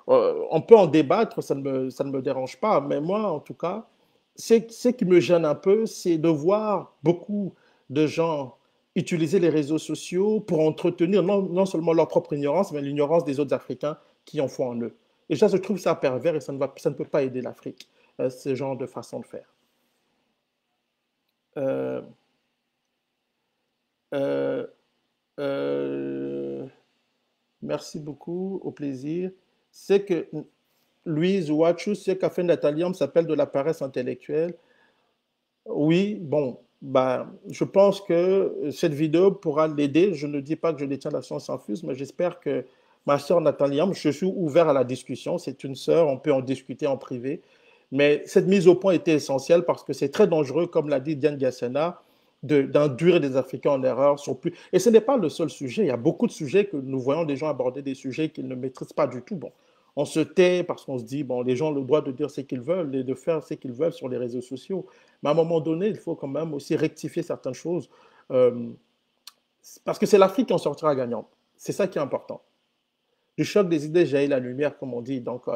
On peut en débattre, ça ne me dérange pas, mais moi en tout cas, ce qui me gêne un peu, c'est de voir beaucoup de gens utiliser les réseaux sociaux pour entretenir non seulement leur propre ignorance, mais l'ignorance des autres Africains qui en font en eux. Et ça, je trouve ça pervers et ça ne peut pas aider l'Afrique, ce genre de façon de faire. Euh, euh, euh, Merci beaucoup, au plaisir. C'est que Louise Ouachou, ce qu'a fait Nathalie Homme s'appelle de la paresse intellectuelle. Oui, bon, bah, je pense que cette vidéo pourra l'aider. Je ne dis pas que je détiens la science infuse, mais j'espère que ma sœur Nathalie Homme, je suis ouvert à la discussion. C'est une sœur, on peut en discuter en privé. Mais cette mise au point était essentielle parce que c'est très dangereux, comme l'a dit Diane Gassena, d'induire des Africains en erreur sur plus. Et ce n'est pas le seul sujet. Il y a beaucoup de sujets que nous voyons des gens aborder des sujets qu'ils ne maîtrisent pas du tout. Bon, on se tait parce qu'on se dit, bon, les gens ont le droit de dire ce qu'ils veulent et de faire ce qu'ils veulent sur les réseaux sociaux. Mais à un moment donné, il faut quand même aussi rectifier certaines choses euh, parce que c'est l'Afrique qui en sortira gagnante. C'est ça qui est important. Du choc des idées jaillit la lumière, comme on dit. Donc,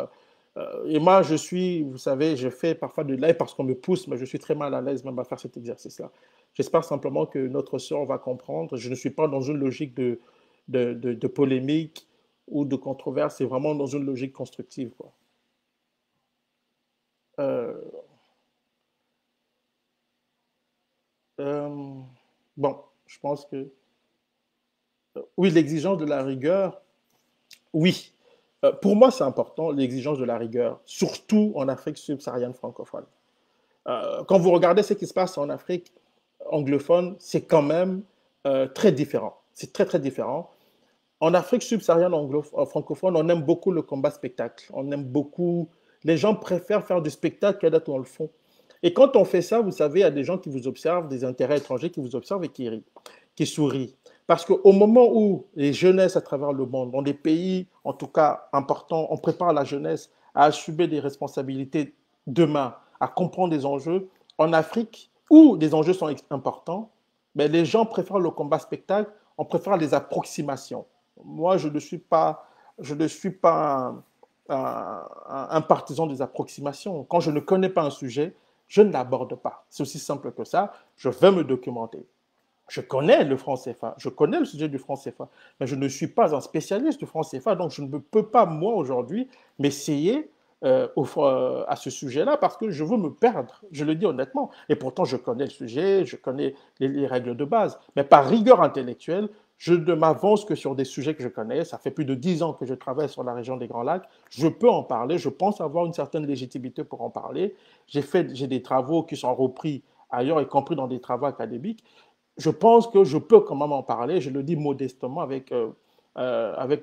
et moi, je suis, vous savez, je fais parfois de live parce qu'on me pousse, mais je suis très mal à l'aise même à faire cet exercice-là. J'espère simplement que notre sœur va comprendre. Je ne suis pas dans une logique de polémique ou de controverse, c'est vraiment dans une logique constructive, quoi. Euh, euh, bon, je pense que oui, l'exigence de la rigueur, oui. Pour moi, c'est important, l'exigence de la rigueur, surtout en Afrique subsaharienne francophone. Quand vous regardez ce qui se passe en Afrique anglophone, c'est quand même très différent. C'est très, très différent. En Afrique subsaharienne francophone, on aime beaucoup le combat spectacle. On aime beaucoup. Les gens préfèrent faire du spectacle qu'être dans le fond. Et quand on fait ça, vous savez, il y a des gens qui vous observent, des intérêts étrangers qui vous observent et qui rient, qui sourient. Parce qu'au moment où les jeunesses à travers le monde, dans des pays en tout cas importants, on prépare la jeunesse à assumer des responsabilités demain, à comprendre des enjeux, en Afrique, où des enjeux sont importants, mais les gens préfèrent le combat spectacle, on préfère les approximations. Moi, je ne suis pas un partisan des approximations. Quand je ne connais pas un sujet, je ne l'aborde pas. C'est aussi simple que ça. Je vais me documenter. Je connais le franc CFA, je connais le sujet du franc CFA, mais je ne suis pas un spécialiste du franc CFA, donc je ne peux pas, moi, aujourd'hui, m'essayer à ce sujet-là parce que je veux me perdre, je le dis honnêtement. Et pourtant, je connais le sujet, je connais les règles de base. Mais par rigueur intellectuelle, je ne m'avance que sur des sujets que je connais. Ça fait plus de 10 ans que je travaille sur la région des Grands Lacs. Je peux en parler. Je pense avoir une certaine légitimité pour en parler. J'ai des travaux qui sont repris ailleurs, y compris dans des travaux académiques. Je pense que je peux quand même en parler. Je le dis modestement avec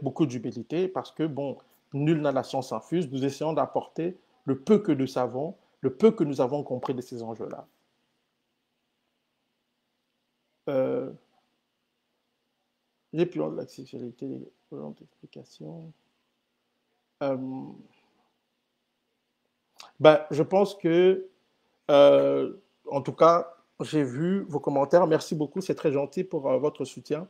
beaucoup d'humilité parce que, bon, nul n'a la science infuse. Nous essayons d'apporter le peu que nous savons, le peu que nous avons compris de ces enjeux-là. Euh, les plans de la sexualité, les plans d'explication. Euh, ben, je pense que, euh, en tout cas, j'ai vu vos commentaires. Merci beaucoup, c'est très gentil pour votre soutien.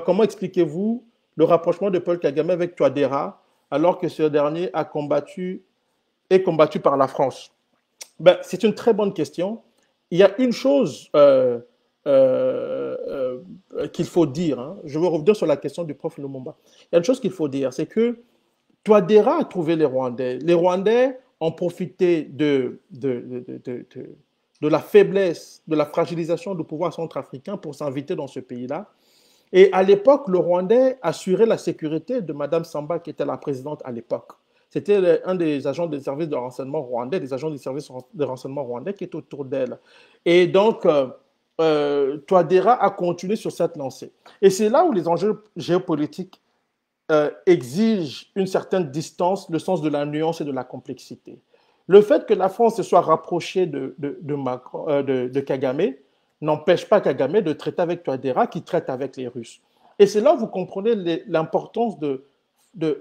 Comment expliquez-vous le rapprochement de Paul Kagame avec Touadéra alors que ce dernier est combattu par la France? Ben, c'est une très bonne question. Il y a une chose qu'il faut dire. Hein. Je veux revenir sur la question du prof Lumumba. Il y a une chose qu'il faut dire, c'est que Touadéra a trouvé les Rwandais. Les Rwandais ont profité de la faiblesse, de la fragilisation du pouvoir centrafricain pour s'inviter dans ce pays-là. Et à l'époque, le Rwandais assurait la sécurité de Mme Samba, qui était la présidente à l'époque. C'était un des agents des services de renseignement rwandais, des agents des services de renseignement rwandais qui étaient autour d'elle. Et donc, Touadéra a continué sur cette lancée. Et c'est là où les enjeux géopolitiques exigent une certaine distance, le sens de la nuance et de la complexité. Le fait que la France se soit rapprochée de Kagame n'empêche pas Kagame de traiter avec Touadéra qui traite avec les Russes. Et c'est là où vous comprenez l'importance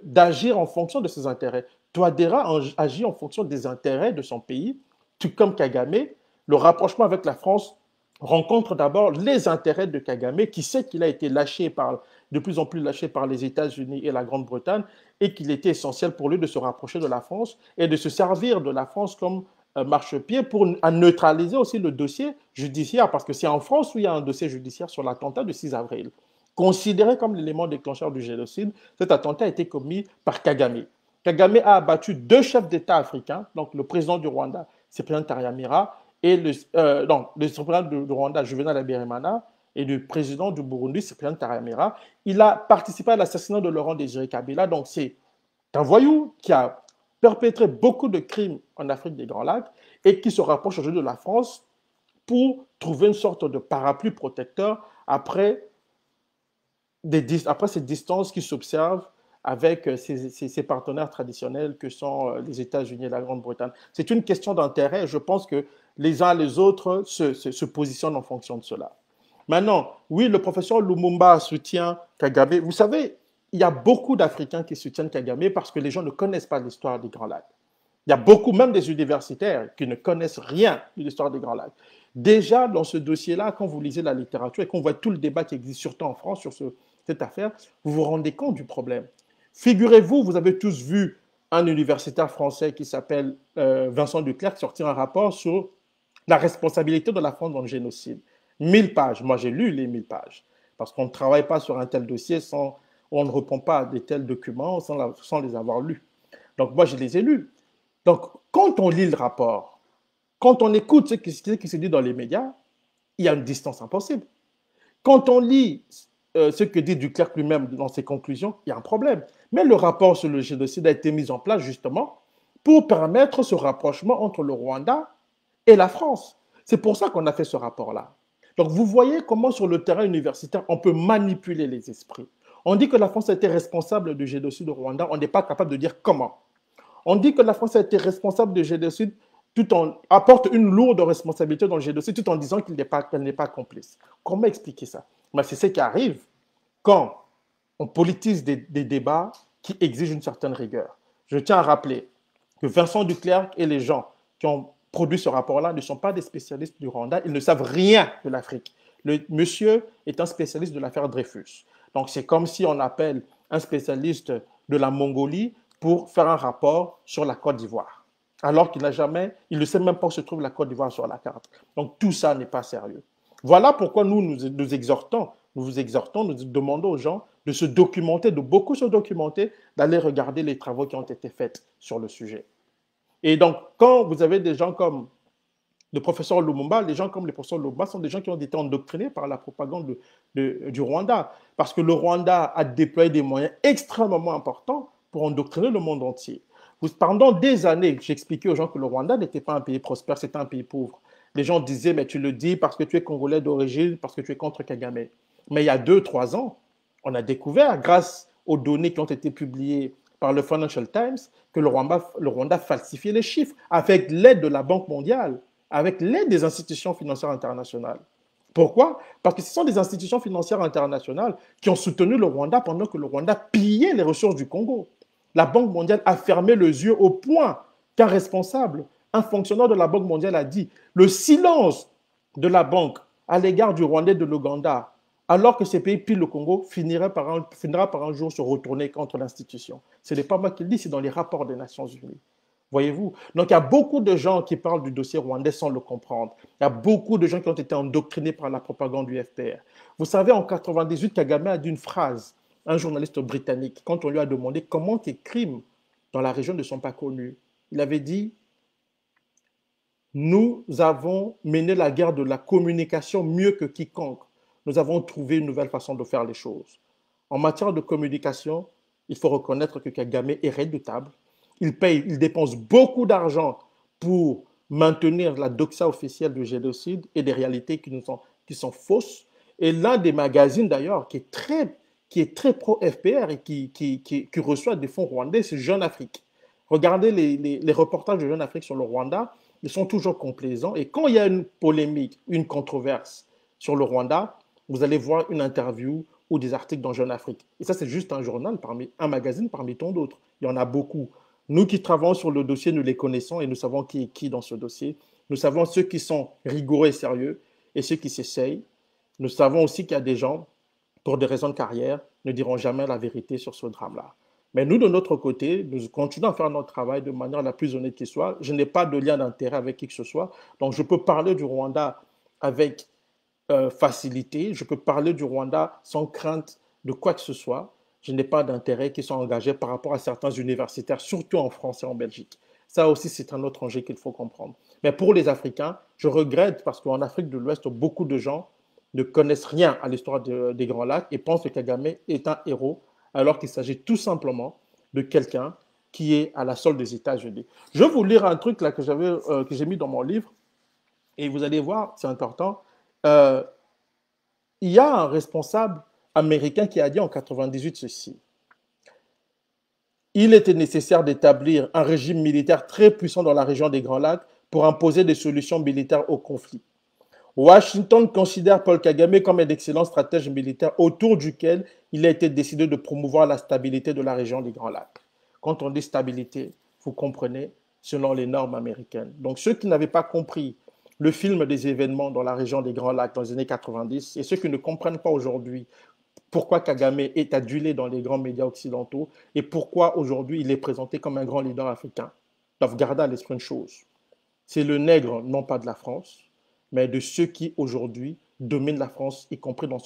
d'agir en fonction de ses intérêts. Touadéra agit en fonction des intérêts de son pays, tout comme Kagame. Le rapprochement avec la France rencontre d'abord les intérêts de Kagame, qui sait qu'il a été de plus en plus lâché par les États-Unis et la Grande-Bretagne, et qu'il était essentiel pour lui de se rapprocher de la France et de se servir de la France comme marchepied pour neutraliser aussi le dossier judiciaire, parce que c'est en France où il y a un dossier judiciaire sur l'attentat du 6 avril. Considéré comme l'élément déclencheur du génocide, cet attentat a été commis par Kagame. Kagame a abattu 2 chefs d'État africains, donc le président du Rwanda, Cyprien Ntaryamira, et le président du Rwanda, Juvenal Habyarimana, et du président du Burundi, Cyprien Ntaryamira. Il a participé à l'assassinat de Laurent Désiré Kabila, donc c'est un voyou qui a perpétré beaucoup de crimes en Afrique des Grands Lacs et qui se rapproche aujourd'hui de la France pour trouver une sorte de parapluie protecteur après ces distances qui s'observent avec ses partenaires traditionnels que sont les États-Unis et la Grande-Bretagne. C'est une question d'intérêt. Je pense que les uns et les autres se positionnent en fonction de cela. Maintenant, oui, le professeur Lumumba soutient Kagame. Vous savez, il y a beaucoup d'Africains qui soutiennent Kagame parce que les gens ne connaissent pas l'histoire des Grands Lacs. Il y a beaucoup, même des universitaires, qui ne connaissent rien de l'histoire des Grands Lacs. Déjà, dans ce dossier-là, quand vous lisez la littérature et qu'on voit tout le débat qui existe, surtout en France, sur cette affaire, vous vous rendez compte du problème. Figurez-vous, vous avez tous vu un universitaire français qui s'appelle Vincent Duclercq sortir un rapport sur la responsabilité de la France dans le génocide. 1000 pages. Moi, j'ai lu les 1000 pages. Parce qu'on ne travaille pas sur un tel dossier on ne répond pas à de tels documents sans les avoir lus. Donc, moi, je les ai lus. Donc, quand on lit le rapport, quand on écoute ce qui se dit dans les médias, il y a une distance impossible. Quand on lit ce que dit Duclercq lui-même dans ses conclusions, il y a un problème. Mais le rapport sur le génocide a été mis en place justement pour permettre ce rapprochement entre le Rwanda et la France. C'est pour ça qu'on a fait ce rapport-là. Donc vous voyez comment sur le terrain universitaire, on peut manipuler les esprits. On dit que la France a été responsable du génocide au Rwanda, on n'est pas capable de dire comment. On dit que la France a été responsable du génocide apporte une lourde responsabilité dans le génocide tout en disant qu'elle n'est pas complice. Comment expliquer ça? C'est ce qui arrive quand on politise des débats qui exigent une certaine rigueur. Je tiens à rappeler que Vincent Duclercq et les gens qui ont produit ce rapport-là ne sont pas des spécialistes du Rwanda, ils ne savent rien de l'Afrique. Le monsieur est un spécialiste de l'affaire Dreyfus. Donc c'est comme si on appelle un spécialiste de la Mongolie pour faire un rapport sur la Côte d'Ivoire, alors qu'il il ne sait même pas où se trouve la Côte d'Ivoire sur la carte. Donc tout ça n'est pas sérieux. Voilà pourquoi nous vous exhortons, nous demandons aux gens de se documenter, de beaucoup se documenter, d'aller regarder les travaux qui ont été faits sur le sujet. Et donc, quand vous avez des gens comme le professeur Lumumba, les gens comme le professeur Lumumba sont des gens qui ont été endoctrinés par la propagande du Rwanda. Parce que le Rwanda a déployé des moyens extrêmement importants pour endoctriner le monde entier. Pendant des années, j'expliquais aux gens que le Rwanda n'était pas un pays prospère, c'était un pays pauvre. Les gens disaient, mais tu le dis parce que tu es congolais d'origine, parce que tu es contre Kagame. Mais il y a 2, 3 ans, on a découvert, grâce aux données qui ont été publiées par le Financial Times, que le Rwanda falsifiait les chiffres avec l'aide de la Banque mondiale, avec l'aide des institutions financières internationales. Pourquoi? Parce que ce sont des institutions financières internationales qui ont soutenu le Rwanda pendant que le Rwanda pillait les ressources du Congo. La Banque mondiale a fermé les yeux au point qu'un responsable, un fonctionnaire de la Banque mondiale a dit le silence de la banque à l'égard du Rwanda et de l'Ouganda, alors que ces pays pillent le Congo, finira par un jour se retourner contre l'institution. Ce n'est pas moi qui le dis, c'est dans les rapports des Nations Unies. Voyez-vous? Donc, il y a beaucoup de gens qui parlent du dossier rwandais sans le comprendre. Il y a beaucoup de gens qui ont été endoctrinés par la propagande du FPR. Vous savez, en 98, Kagame a dit une phrase, un journaliste britannique, quand on lui a demandé comment tes crimes dans la région ne sont pas connus. Il avait dit, nous avons mené la guerre de la communication mieux que quiconque. Nous avons trouvé une nouvelle façon de faire les choses. En matière de communication, il faut reconnaître que Kagame est redoutable. Il dépense beaucoup d'argent pour maintenir la doxa officielle du génocide et des réalités qui sont fausses. Et l'un des magazines d'ailleurs qui est très pro-FPR et qui reçoit des fonds rwandais, c'est Jeune Afrique. Regardez les reportages de Jeune Afrique sur le Rwanda, ils sont toujours complaisants. Et quand il y a une polémique, une controverse sur le Rwanda, vous allez voir une interview ou des articles dans Jeune Afrique. Et ça, c'est juste un journal, un magazine parmi tant d'autres. Il y en a beaucoup. Nous qui travaillons sur le dossier, nous les connaissons et nous savons qui est qui dans ce dossier. Nous savons ceux qui sont rigoureux et sérieux et ceux qui s'essayent. Nous savons aussi qu'il y a des gens, pour des raisons de carrière, ne diront jamais la vérité sur ce drame-là. Mais nous, de notre côté, nous continuons à faire notre travail de manière la plus honnête qui soit. Je n'ai pas de lien d'intérêt avec qui que ce soit. Donc, je peux parler du Rwanda avec facilité. Je peux parler du Rwanda sans crainte de quoi que ce soit. Je n'ai pas d'intérêt qui sont engagés par rapport à certains universitaires, surtout en France et en Belgique. Ça aussi, c'est un autre enjeu qu'il faut comprendre. Mais pour les Africains, je regrette parce qu'en Afrique de l'Ouest, beaucoup de gens ne connaissent rien à l'histoire des Grands Lacs et pensent que Kagame est un héros, alors qu'il s'agit tout simplement de quelqu'un qui est à la solde des États-Unis. Je vais vous lire un truc là que j'ai mis dans mon livre et vous allez voir, c'est important. Euh, il y a un responsable américain qui a dit en 98 ceci. Il était nécessaire d'établir un régime militaire très puissant dans la région des Grands Lacs pour imposer des solutions militaires au conflit. Washington considère Paul Kagame comme un excellent stratège militaire autour duquel il a été décidé de promouvoir la stabilité de la région des Grands Lacs. Quand on dit stabilité, vous comprenez, selon les normes américaines. Donc ceux qui n'avaient pas compris le film des événements dans la région des Grands Lacs dans les années 90 et ceux qui ne comprennent pas aujourd'hui pourquoi Kagame est adulé dans les grands médias occidentaux et pourquoi aujourd'hui il est présenté comme un grand leader africain, doivent garder à l'esprit une chose. C'est le nègre, non pas de la France, mais de ceux qui aujourd'hui dominent la France, y compris dans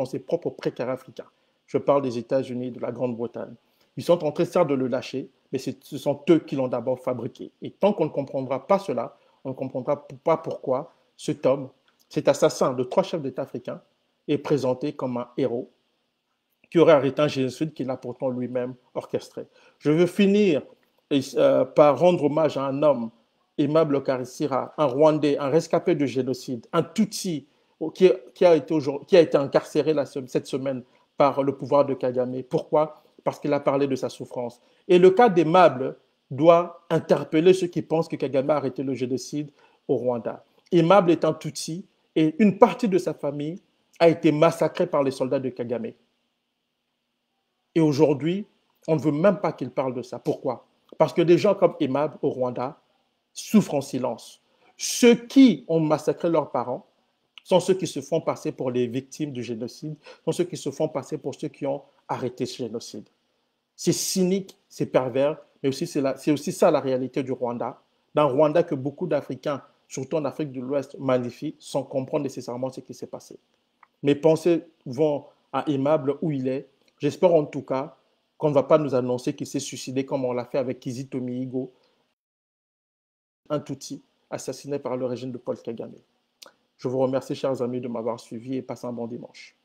ses propres précaires africains. Je parle des États-Unis, de la Grande-Bretagne. Ils sont en train certes de le lâcher, mais ce sont eux qui l'ont d'abord fabriqué. Et tant qu'on ne comprendra pas cela, on ne comprendra pas pourquoi cet homme, cet assassin de 3 chefs d'État africains, est présenté comme un héros qui aurait arrêté un génocide qu'il a pourtant lui-même orchestré. Je veux finir par rendre hommage à un homme, Aimable Karissira, un Rwandais, un rescapé du génocide, un Tutsi qui a été incarcéré cette semaine par le pouvoir de Kagame. Pourquoi? Parce qu'il a parlé de sa souffrance. Et le cas d'Aimable doit interpeller ceux qui pensent que Kagame a arrêté le génocide au Rwanda. Aimable est un Tutsi et une partie de sa famille a été massacrée par les soldats de Kagame. Et aujourd'hui, on ne veut même pas qu'il parle de ça. Pourquoi? Parce que des gens comme Aimable au Rwanda souffrent en silence. Ceux qui ont massacré leurs parents sont ceux qui se font passer pour les victimes du génocide, sont ceux qui se font passer pour ceux qui ont arrêté ce génocide. C'est cynique, c'est pervers, mais c'est aussi ça la réalité du Rwanda. D'un Rwanda que beaucoup d'Africains, surtout en Afrique de l'Ouest, magnifient sans comprendre nécessairement ce qui s'est passé. Mes pensées vont à Aimable où il est. J'espère en tout cas qu'on ne va pas nous annoncer qu'il s'est suicidé comme on l'a fait avec Kizito Mihigo un Tutsi assassiné par le régime de Paul Kagame. Je vous remercie, chers amis, de m'avoir suivi et passez un bon dimanche.